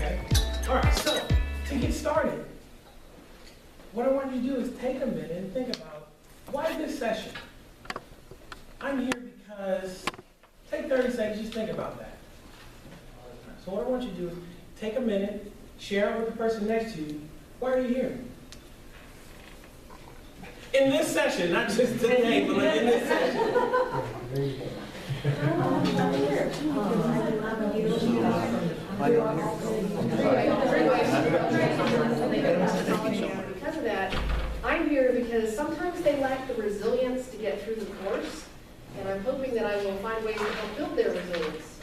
Okay? All right, so to get started, what I want you to do is take a minute and think about, why this session? I'm here because, take 30 seconds, just think about that. So what I want you to do is take a minute, share it with the person next to you. Why are you here? In this session, not just today, but like in this session. Because of that, I'm here because sometimes they lack the resilience to get through the course, and I'm hoping that I will find ways to help build their resilience.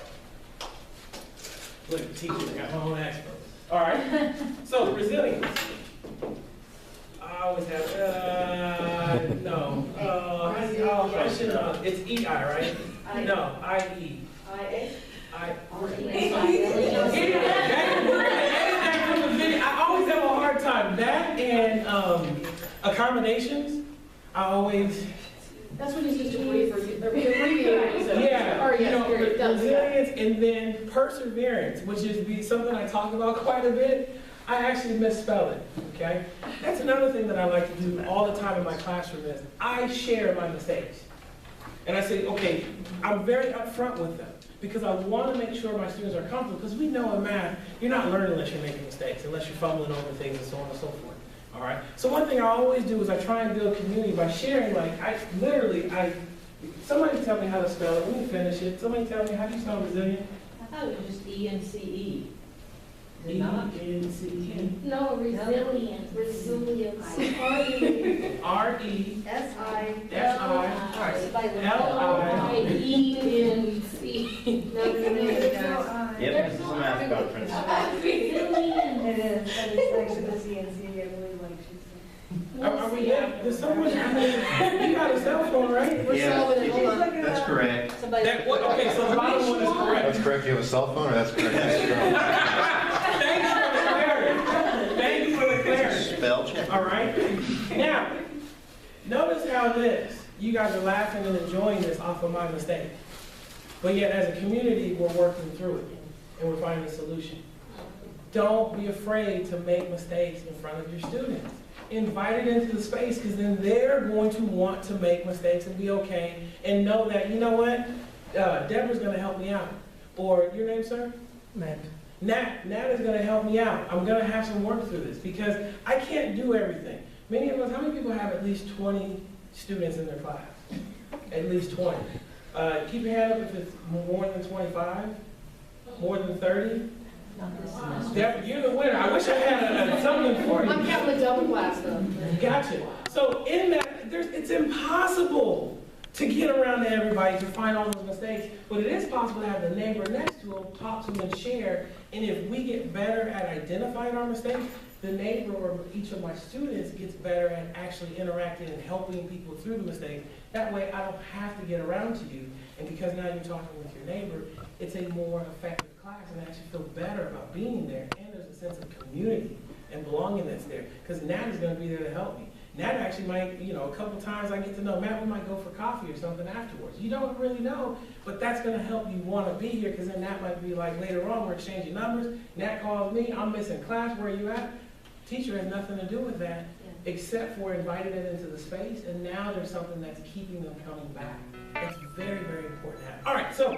Look, teacher, got my own experts. All right, so resilience. I always have, no. I should know. It's EI, right? No, IE. IA? I always have a hard time. That and accommodations, I always. That's what he's just abbreviated. Yeah, Or yes, here it does. resilience and then perseverance, which is something I talk about quite a bit. I actually misspell it, okay? That's another thing that I like to do all the time in my classroom is I share my mistakes. And I say, okay, I'm very upfront with them because I want to make sure my students are comfortable, because we know in math, you're not learning unless you're making mistakes, unless you're fumbling over things and so on and so forth, all right? So one thing I always do is I try and build community by sharing, like, somebody tell me how to spell it, let me finish it. Somebody tell me, how do you spell resilient? I thought it was just ENCE. Is it not? E-N-C-E. No, resilience. Resilience. R-E. IENC. No, Yep, this is a math conference. It is, but it's actually the CNC, I believe, like she said. Are we good? There's so much, you got a cell phone, right? We're Yeah. solving it, hold on. That's correct. Okay, so the bottom one is correct. That's correct, you have a cell phone, or that's correct? Thank you for the clarity. Thank you for the clarity. Spell check. All right? Now, notice how you guys are laughing and enjoying this off of my mistake. But yet, as a community, we're working through it, and we're finding a solution. Don't be afraid to make mistakes in front of your students. Invite it into the space, because then they're going to want to make mistakes and be okay, and know that, you know what, Deborah's going to help me out. Or, your name, sir? Matt. Nat is going to help me out. I'm going to have some work through this, because I can't do everything. Many of us, how many people have at least 20 students in their class? At least 20. Keep your hand up if it's more than 25, more than 30. Deborah, you're the winner. I wish I had something for you. I'm counting the double class though. Gotcha. So in that, it's impossible to get around to everybody to find all those mistakes, but it is possible to have the neighbor next to them talk to them and share. And if we get better at identifying our mistakes, the neighbor or each of my students gets better at actually interacting and helping people through the mistakes. That way I don't have to get around to you. And because now you're talking with your neighbor, it's a more effective class, and I actually feel better about being there. And there's a sense of community and belonging that's there, because Nat is going to be there to help me. Nat actually might, a couple times I get to know Matt, we might go for coffee or something afterwards. You don't really know, but that's going to help you want to be here, because then Nat might be like, later on, we're exchanging numbers. Nat calls me, I'm missing class, where are you at? Teacher has nothing to do with that, except for inviting it into the space, and now there's something that's keeping them coming back. It's very, very important to have. All right, so